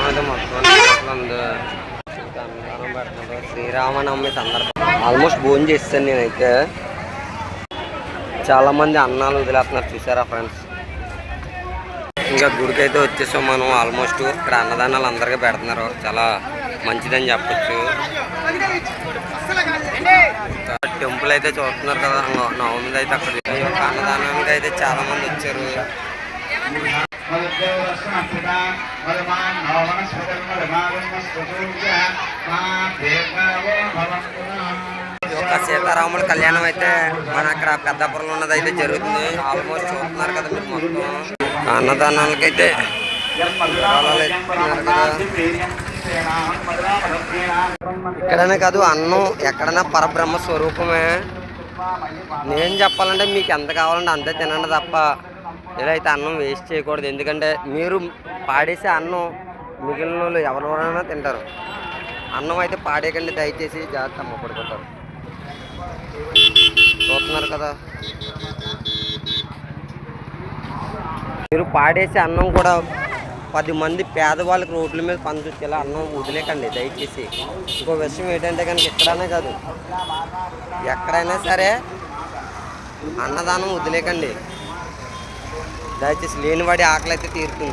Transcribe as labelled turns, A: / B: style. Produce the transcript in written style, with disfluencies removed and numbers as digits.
A: అయితే మొత్తం అన్నదానం పెడుతున్నారు శ్రీరామనవమి సందర్భం. ఆల్మోస్ట్ భోజనం చేస్తాను నేనైతే. చాలా మంది అన్నాలు వదిలేస్తున్నారు చూసారా ఫ్రెండ్స్. ఇంకా గుడికి అయితే వచ్చేసాం మనం. ఆల్మోస్ట్ ఇక్కడ అన్నదానాలు అందరికీ పెడుతున్నారు. చాలా మంచిదని చెప్పచ్చు. టెంపుల్ అయితే చూస్తున్నారు కదా, నవమిది అయితే అక్కడ అన్నదానానికి అయితే చాలా మంది వచ్చారు. ఒక సీతారాముల కళ్యాణం అయితే మన అక్కడ పెద్దాపురంలో ఉన్నది అయితే జరుగుతుంది. ఆల్మోస్ట్ చూస్తున్నారు కదా మీరు. మొత్తం అన్నదానాలకైతే ఇక్కడనే కాదు, అన్నం ఎక్కడైనా పరబ్రహ్మ స్వరూపమే. నేను చెప్పాలంటే మీకు ఎంత కావాలంటే అంతే తినండి తప్ప ఇలా అయితే అన్నం వేస్ట్ చేయకూడదు. ఎందుకంటే మీరు పాడేసే అన్నం మిగిలిన వాళ్ళు ఎవరైనా తింటారు. అన్నం అయితే పాడేయకండి దయచేసి, జాగ్రత్త అమ్మ పడిపోతారు. చూస్తున్నారు కదా, మీరు పాడేసే అన్నం కూడా 10 మంది పేదవాళ్ళకి రోడ్ల మీద పంచుచ్చేలా అన్నం వదిలేకండి దయచేసి. ఇంకో విషయం ఏంటంటే కనుక ఎక్కడైనా కాదు, ఎక్కడైనా సరే అన్నదానం వదిలేకండి దయచేసి. లేనివాడి ఆకలి అయితే తీరుతుంది.